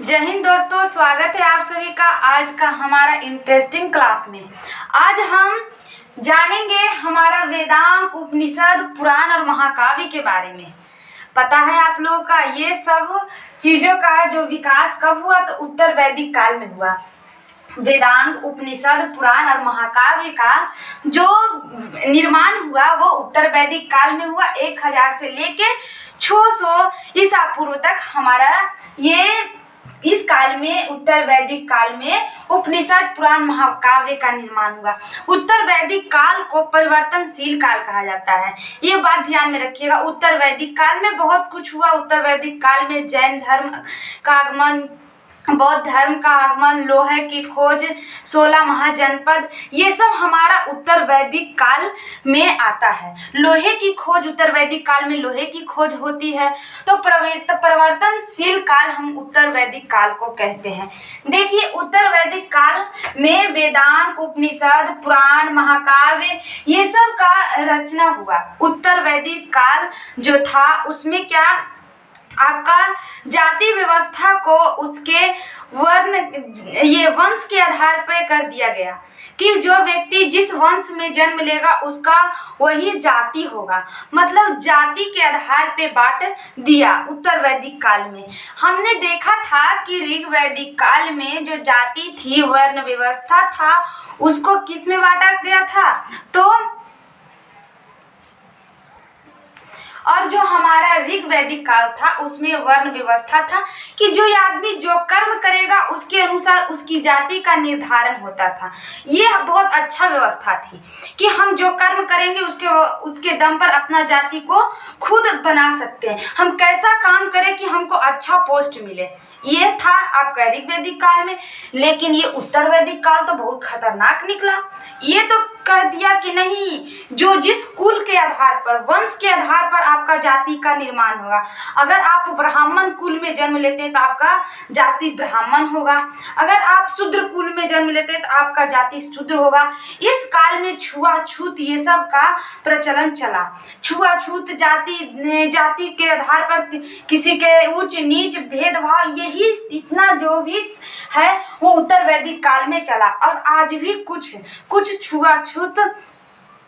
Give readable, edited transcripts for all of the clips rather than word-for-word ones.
जय हिंद दोस्तों, स्वागत है आप सभी का आज का हमारा इंटरेस्टिंग क्लास में। आज हम जानेंगे हमारा वेदांत, उपनिषद, पुराण और महाकाव्य के बारे में। पता है आप लोगों का ये सब चीज़ों का जो विकास कब हुआ? तो उत्तर वैदिक काल में हुआ। वेदांत, उपनिषद, पुराण और महाकाव्य का जो निर्माण हुआ वो उत्तर वैदिक काल में हुआ। 1000 से लेके 600 ईसा पूर्व तक हमारा ये इस काल में, उत्तर वैदिक काल में उपनिषद, पुराण, महाकाव्य का निर्माण हुआ। उत्तर वैदिक काल को परिवर्तनशील काल कहा जाता है, ये बात ध्यान में रखिएगा। उत्तर वैदिक काल में बहुत कुछ हुआ। उत्तर वैदिक काल में जैन धर्म का आगमन, बौद्ध धर्म का आगमन, लोहे की खोज, 16 महाजनपद, ये सब हमारा उत्तर वैदिक काल में आता है। लोहे की खोज, उत्तर वैदिक काल में लोहे की खोज होती है। तो परिवर्तनशील काल हम उत्तर वैदिक काल को कहते हैं। देखिए, उत्तर वैदिक काल में वेदांत, उपनिषद, पुराण, महाकाव्य ये सब का रचना हुआ। उत्तर वैदिक काल जो था उसमें क्या आपका जाति व्यवस्था को उसके वंश के आधार पर कर दिया गया कि जो व्यक्ति जिस वंश में जन्म लेगा उसका वही जाति होगा। मतलब जाति के आधार पे बांट दिया उत्तर वैदिक काल में। हमने देखा था कि ऋग वैदिक काल में जो जाति थी, वर्ण व्यवस्था था, उसको किस में बांटा गया था? तो और जो हमारा ऋग वैदिक काल था उसमें वर्ण व्यवस्था था कि जो आदमी जो कर्म करेगा उसके अनुसार उसकी जाति का निर्धारण होता था। ये बहुत अच्छा व्यवस्था थी कि हम जो कर्म करेंगे उसके दम पर अपना जाति को खुद बना सकते हैं। हम कैसा काम करें कि हमको अच्छा पोस्ट मिले, ये था आपका ऋग वैदिक काल में। लेकिन ये उत्तर वैदिक काल तो बहुत खतरनाक निकला। ये तो कह दिया कि नहीं, जो जिस कुल के आधार पर, वंश के आधार पर आपका जाति का निर्माण होगा। अगर आप ब्राह्मण कुल में जन्म लेते हैं तो आपका जाति ब्राह्मण होगा। अगर आप शूद्र कुल में जन्म लेते हैं तो आपका जाति शूद्र होगा। इस काल में छुआछूत ये सब का प्रचलन चला। छुआछूत, जाति के आधार पर किसी के उच्च नीच भेदभाव, यही इतना जो भी है वो उत्तर वैदिक काल में चला। और आज भी कुछ छुआछूत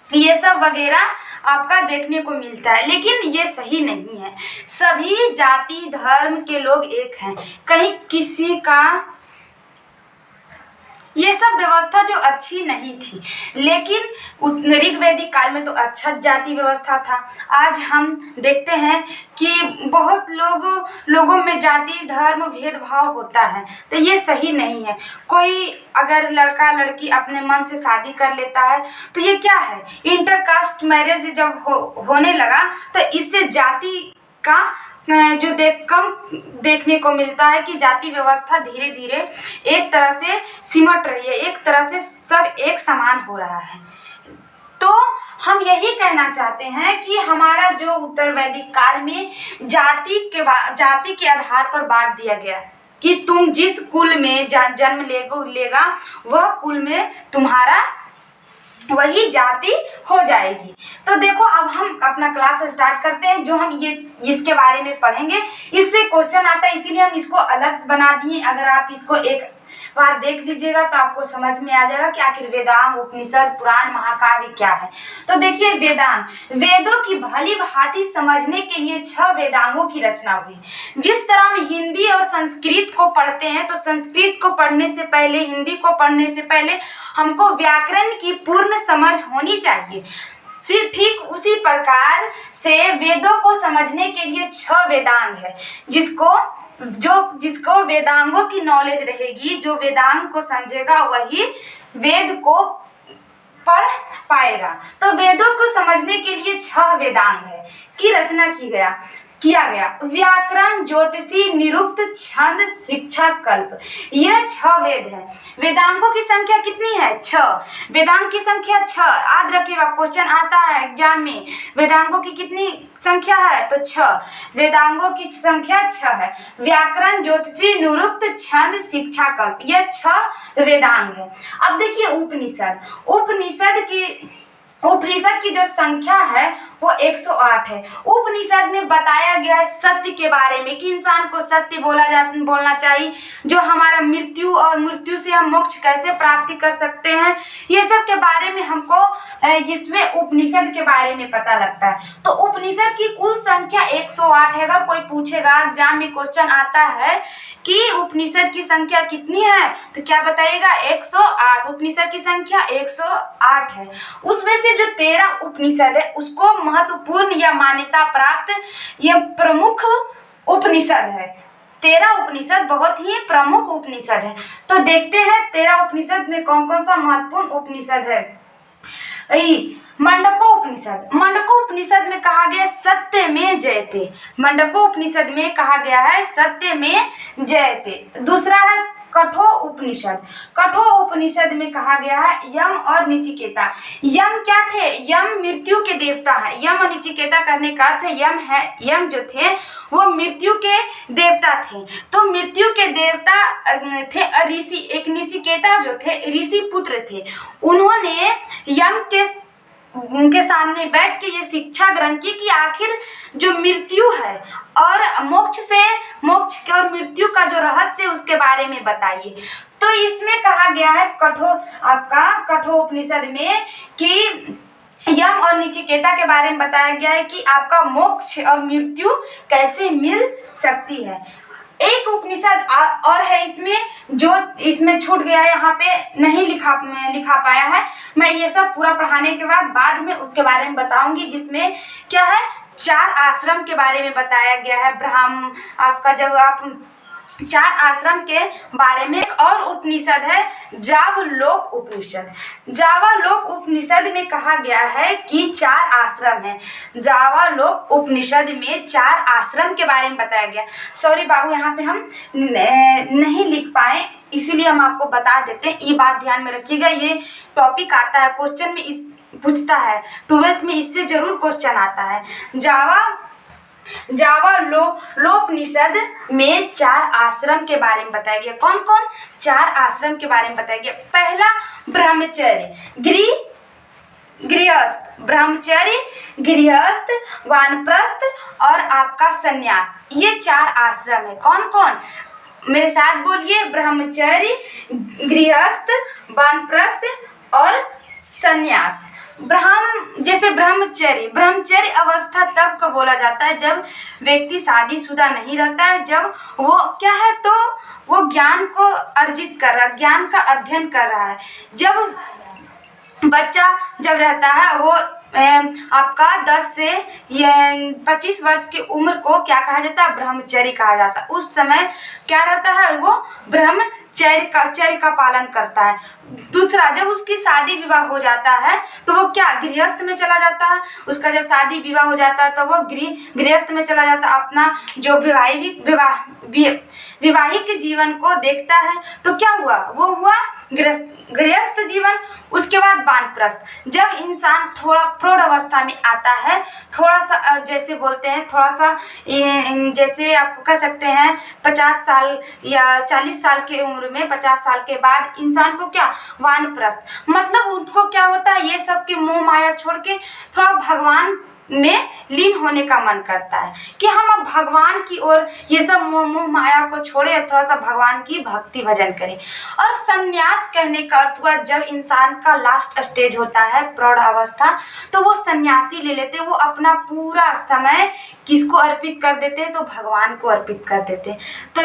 ये सब वगैरह आपका देखने को मिलता है, लेकिन ये सही नहीं है। सभी जाति धर्म के लोग एक हैं, कहीं किसी का ये सब व्यवस्था जो अच्छी नहीं थी। लेकिन ऋग वैदिक काल में तो अच्छा जाति व्यवस्था था। आज हम देखते हैं कि बहुत लोगों में जाति धर्म भेदभाव होता है, तो ये सही नहीं है। कोई अगर लड़का लड़की अपने मन से शादी कर लेता है तो ये क्या है, इंटरकास्ट मैरिज जब होने लगा तो इससे जाति का जो कम देखने को मिलता है कि जाति व्यवस्था धीरे धीरे एक तरह से सिमट रही है, एक तरह से सब एक समान हो रहा है। तो हम यही कहना चाहते हैं कि हमारा जो उत्तर वैदिक काल में जाति के आधार पर बांट दिया गया कि तुम जिस कुल में जन्म लेगा वह कुल में तुम्हारा वही जाति हो जाएगी। तो देखो, अब हम अपना क्लास स्टार्ट करते हैं। जो हम ये इसके बारे में पढ़ेंगे, इससे क्वेश्चन आता है, इसीलिए हम इसको अलग बना दिए। अगर आप इसको एक बार देख लीजिएगा तो आपको समझ में आ जाएगा कि आखिर वेदांत, उपनिषद, पुराण, महाकाव्य क्या है। तो देखिए, वेदांत, वेदों की भली भांति समझने के लिए 6 वेदांगों की रचना हुई। जिस तरह हम हिंदी और संस्कृत को पढ़ते हैं तो संस्कृत को पढ़ने से पहले, हिंदी को पढ़ने से पहले हमको व्याकरण की पूर्ण समझ होनी चाहिए। ठीक उसी प्रकार से वेदों को समझने के लिए 6 वेदांग है। जिसको वेदांगों की नॉलेज रहेगी, जो वेदांग को समझेगा वही वेद को पढ़ पाएगा। तो वेदों को समझने के लिए 6 वेदांग है की रचना किया गया। व्याकरण, ज्योतिषी, निरुक्त, छंद, शिक्षा, कल्प, यह 6 वेद है। वेदांगों की संख्या कितनी है? 6। वेदांग की संख्या 6। याद रखिएगा, क्वेश्चन आता है एग्जाम में, वेदांगों की कितनी संख्या है? तो 6। वेदांगों की संख्या 6 है। व्याकरण, ज्योतिषी, निरुक्त, छंद, शिक्षा, कल्प, यह 6 वेदांग है। अब देखिए उपनिषद। उपनिषद की उपनिषद की जो संख्या है वो 108 है। उपनिषद में बताया गया है सत्य के बारे में कि इंसान को सत्य बोलना चाहिए, जो हमारा मृत्यु और मृत्यु से हम मोक्ष कैसे प्राप्ति कर सकते हैं, ये सब के बारे में हमको इसमें उपनिषद के बारे में पता लगता है। तो उपनिषद की कुल संख्या 108 है। अगर कोई पूछेगा एग्जाम में क्वेश्चन आता है कि उपनिषद की संख्या कितनी है, तो क्या बताइएगा 108। उपनिषद की संख्या 108 है। उसमें से जो 13 उपनिषद है उसको महत्वपूर्ण या मान्यता प्राप्त यह प्रमुख उपनिषद है। 13 उपनिषद बहुत ही प्रमुख उपनिषद है। तो देखते हैं 13 उपनिषद में कौन कौन सा महत्वपूर्ण उपनिषद है। मंडको उपनिषद। मंडको उपनिषद में कहा गया सत्य में जयते। मंडको उपनिषद में कहा गया है सत्य में जयते। दूसरा है कठो उपनिषद। कठो उपनिषद में कहा गया है यम और नचिकेता। यम क्या थे? यम मृत्यु के देवता है। यम और नचिकेता करने का अर्थ यम जो थे वो मृत्यु के देवता थे। तो मृत्यु के देवता थे ऋषि। एक नचिकेता जो थे ऋषि पुत्र थे। उन्होंने यम के उनके सामने बैठ के ये शिक्षा ग्रहण की कि आखिर जो मृत्यु है और मोक्ष और मृत्यु का जो रहस्य है उसके बारे में बताइए। तो इसमें कहा गया है कठो उपनिषद में कि यम और नचिकेता के बारे में बताया गया है कि आपका मोक्ष और मृत्यु कैसे मिल सकती है। एक उपनिषद और है इसमें, जो इसमें छूट गया है, यहाँ पे नहीं लिखा पाया है। मैं ये सब पूरा पढ़ाने के बाद में उसके बारे में बताऊंगी, जिसमें क्या है 4 आश्रम के बारे में बताया गया है। जब आप 4 आश्रम के बारे में। एक और उपनिषद है जावलोक उपनिषद। जावलोक उपनिषद में कहा गया है कि 4 आश्रम है। जावलोक उपनिषद में 4 आश्रम के बारे में बताया गया। सॉरी बाबू, यहाँ पे हम नहीं लिख पाए, इसीलिए हम आपको बता देते हैं। ये बात ध्यान में रखिएगा, ये टॉपिक आता है क्वेश्चन में, पूछता है 12th में, इससे जरूर क्वेश्चन आता है। जावलोपनिषद में 4 आश्रम के बारे में बताया गया। कौन कौन? 4 आश्रम के बारे में बताया गया। पहला ब्रह्मचर्य, गृहस्थ, वानप्रस्थ और आपका सन्यास। ये 4 आश्रम है। कौन कौन? मेरे साथ बोलिए, ब्रह्मचर्य, गृहस्थ, वानप्रस्थ और सन्यास। जैसे ब्रह्मचर्य अवस्था तब को बोला जाता है जब व्यक्ति शादीशुदा नहीं रहता है, जब वो क्या है, तो वो ज्ञान को अर्जित कर रहा है, ज्ञान का अध्ययन कर रहा है। जब बच्चा जब रहता है वो आपका 10 से 25 वर्ष की उम्र को क्या कहा जाता है? ब्रह्मचर्य कहा जाता है। उस समय क्या रहता है? वो ब्रह्मचर्य का पालन करता है। दूसरा, जब उसकी शादी विवाह हो जाता है तो वो क्या गृहस्थ में चला जाता है। उसका जब शादी विवाह हो जाता है तो वो गृहस्थ में चला जाता है, अपना जो विवाहिक जीवन को देखता है। तो क्या हुआ? वो हुआ गृहस्थ जीवन। उसके बाद वानप्रस्थ। जब इंसान थोड़ा प्रौढ़ अवस्था में आता है, थोड़ा सा जैसे बोलते हैं, थोड़ा सा जैसे आपको कह सकते हैं 50 साल या 40 साल की उम्र में, 50 साल के बाद इंसान को क्या? वानप्रस्थ। मतलब उनको क्या होता है? ये सब की मोह माया छोड़ के थोड़ा भगवान में लीन होने का मन करता है कि हम अब भगवान की ओर ये सब मोह माया को छोड़े, थोड़ा सा भगवान की भक्ति भजन करें। और संन्यास कहने का अर्थ हुआ जब इंसान का लास्ट स्टेज होता है, प्रौढ़ अवस्था, तो वो सन्यासी ले लेते, वो अपना पूरा समय किसको अर्पित कर देते हैं? तो भगवान को अर्पित कर देते हैं। तो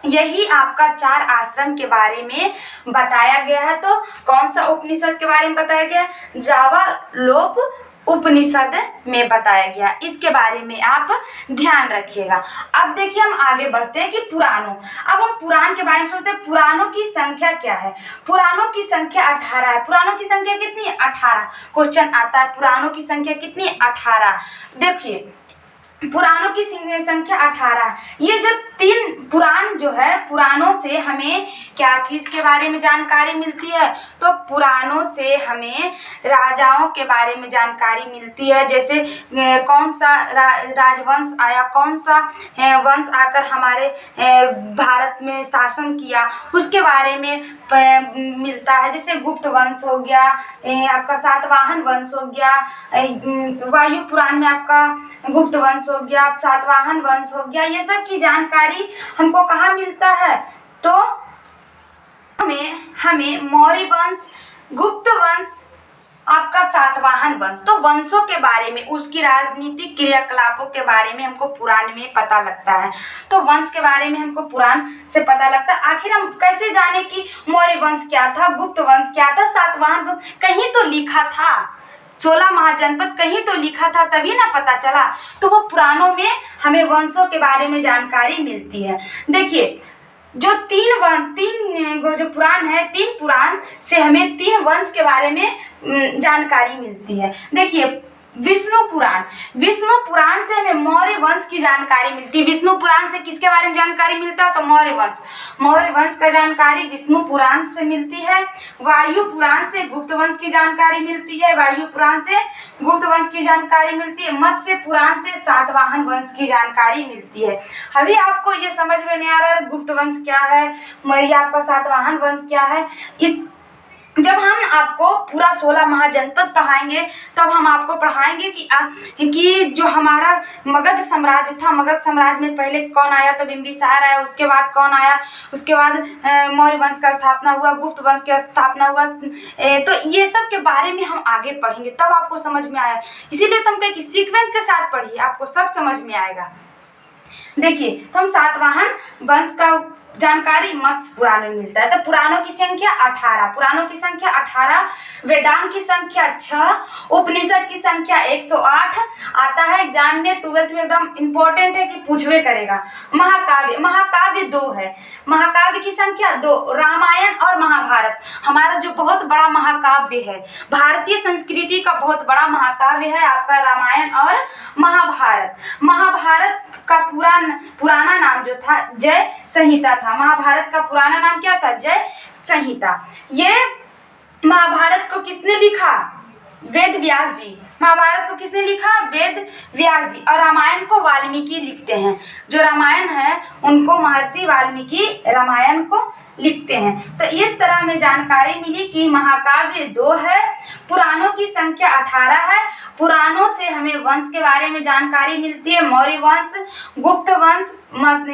यही आपका 4 आश्रम के बारे में बताया गया है। तो कौन सा उपनिषद के बारे में बताया गया? जावलोक उपनिषद में बताया गया। इसके बारे में आप ध्यान रखिएगा। अब देखिए हम आगे बढ़ते हैं कि पुराणों। अब हम पुराण के बारे में सोचते हैं। पुराणों की संख्या क्या है? पुराणों की संख्या 18 है। पुराणों की संख्या कितनी है? 18। क्वेश्चन आता है पुराणों की संख्या कितनी? 18। देखिए पुराणों की संख्या 18। ये जो 3 पुराण जो है पुराणों से हमें क्या चीज़ के बारे में जानकारी मिलती है, तो पुराणों से हमें राजाओं के बारे में जानकारी मिलती है। जैसे कौन सा राजवंश आया, कौन सा वंश आकर हमारे भारत में शासन किया, उसके बारे में मिलता है। जैसे गुप्त वंश हो गया, आपका सातवाहन वंश हो गया, वायु पुराण में आपका गुप्त वंश हो गया, सातवाहन वंश हो गया। ये सब की जानकारी हमको कहाँ मिलता है, तो हमें मौर्य वंश, गुप्त वंश, आपका सातवाहन वंश, तो वंशों के बारे में, उसकी राजनीतिक क्रियाकलापों के बारे में हमको पुराण में पता लगता है। तो वंश के बारे में हमको पुराण से पता लगता है। आखिर हम कैसे जाने कि मौर्य वंश क्या था, गुप्त वंश क्या था, सातवाहन वंश कहीं तो लिखा था, 16 महाजनपद कहीं तो लिखा था, तभी ना पता चला। तो वो पुराणों में हमें वंशों के बारे में जानकारी मिलती है। देखिए जो जो पुराण है, 3 पुराण से हमें 3 वंश के बारे में जानकारी मिलती है। देखिए विष्णु पुराण से हमें मौर्य वंश की जानकारी मिलती है। विष्णु पुराण से किसके बारे में जानकारी मिलता है, तो मौर्य वंश का जानकारी विष्णु पुराण से मिलती है। वायु पुराण से गुप्त वंश की जानकारी मिलती है, वायु पुराण से गुप्त वंश की जानकारी मिलती है। मत्स्य पुराण से सातवाहन वंश की जानकारी मिलती है। अभी आपको ये समझ में नहीं आ रहा है गुप्त वंश क्या है या आपका सातवाहन वंश क्या है। जब हम आपको पूरा 16 महाजनपद पढ़ाएंगे, तब हम आपको पढ़ाएंगे कि जो हमारा मगध साम्राज्य था, मगध साम्राज्य में पहले कौन आया, तो बिंबिसार आया, उसके बाद कौन आया, उसके बाद मौर्य वंश का स्थापना हुआ, गुप्त वंश का स्थापना हुआ। तो ये सब के बारे में हम आगे पढ़ेंगे, तब आपको समझ में आया। इसीलिए तो हम कहें कि सीक्वेंस के साथ पढ़िए, आपको सब समझ में आएगा। देखिए तो हम सातवाहन वंश का जानकारी मत्स्य पुराण में मिलता है। तो पुराणों की संख्या 18, वेदांत की संख्या 6, उपनिषद की संख्या 108 आता है एग्जाम में 12th में, एकदम इम्पोर्टेंट है कि पूछवे करेगा। महाकाव्य 2 है, महाकाव्य की संख्या 2। रामायण और महाभारत हमारा जो बहुत बड़ा महाकाव्य है, भारतीय संस्कृति का बहुत बड़ा महाकाव्य है आपका रामायण और महाभारत का पुराना नाम जो था जय संहिता था। महाभारत का पुराना नाम क्या था, जय संहिता। ये महाभारत को किसने लिखा, वेद व्यास जी। महाभारत को किसने लिखा, वेद व्यास जी। और रामायण को वाल्मीकि लिखते हैं, जो रामायण है उनको महर्षि वाल्मीकि रामायण को लिखते हैं। तो इस तरह हमें जानकारी मिली कि महाकाव्य 2 है, पुराणों की संख्या 18 है। पुराणों से हमें वंश के बारे में जानकारी मिलती है, मौर्य वंश, गुप्त वंश,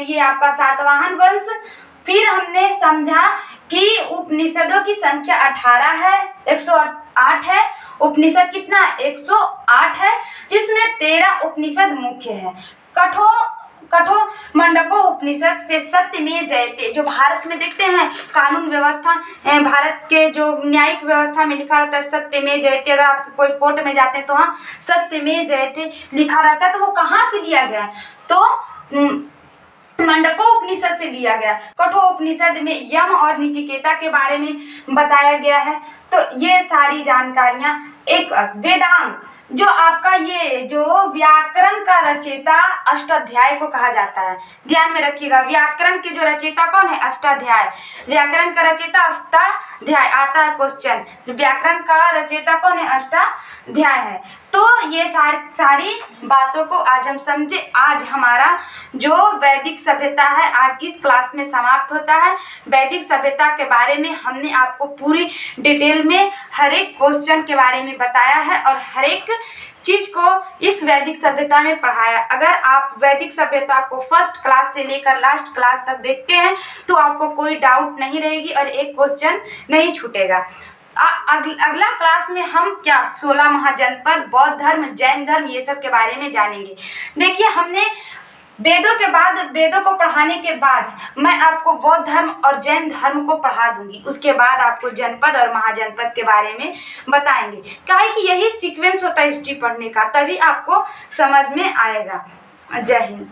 ये आपका सातवाहन वंश। फिर हमने समझा कि उपनिषदों की संख्या 18 है, 108 है। उपनिषद कितना, 108 है, जिसमें 13 उपनिषद मुख्य है। कठो मंडको उपनिषद से सत्यमेव जयते, जो भारत में देखते हैं कानून व्यवस्था, भारत के जो न्यायिक व्यवस्था में लिखा रहता है सत्यमेव जयते। अगर आप कोई कोर्ट में जाते हैं तो वहाँ सत्यमेव जयते लिखा रहता है। तो वो कहाँ से लिया गया, तो मंडको उपनिषद से लिया गया। कठोपनिषद में यम और नचिकेता के बारे में बताया गया है। तो ये सारी जानकारियां, एक वेदांत जो आपका ये जो व्याकरण का रचयिता अष्टाध्याय को कहा जाता है, ध्यान में रखिएगा। व्याकरण के जो रचयिता कौन है, अष्टाध्याय। व्याकरण का रचयिता अष्टाध्याय आता है क्वेश्चन, व्याकरण का रचयिता कौन है, अष्टाध्याय है। तो ये सारी बातों को आज हम समझे। आज हमारा जो वैदिक सभ्यता है आज इस क्लास में समाप्त होता है। वैदिक सभ्यता के बारे में हमने आपको पूरी डिटेल में हर एक क्वेश्चन के बारे में बताया है और हर एक चीज को इस वैदिक सभ्यता में पढ़ाया। अगर आप वैदिक सभ्यता को फर्स्ट क्लास से लेकर लास्ट क्लास तक देखते हैं तो आपको कोई डाउट नहीं रहेगी और एक क्वेश्चन नहीं छूटेगा। अगला क्लास में हम क्या 16 महाजनपद, बौद्ध धर्म, जैन धर्म, ये सब के बारे में जानेंगे। देखिए हमने वेदों को पढ़ाने के बाद मैं आपको बौद्ध धर्म और जैन धर्म को पढ़ा दूंगी। उसके बाद आपको जनपद और महाजनपद के बारे में बताएंगे। क्या है कि यही सीक्वेंस होता है हिस्ट्री पढ़ने का, तभी आपको समझ में आएगा। जय हिंद।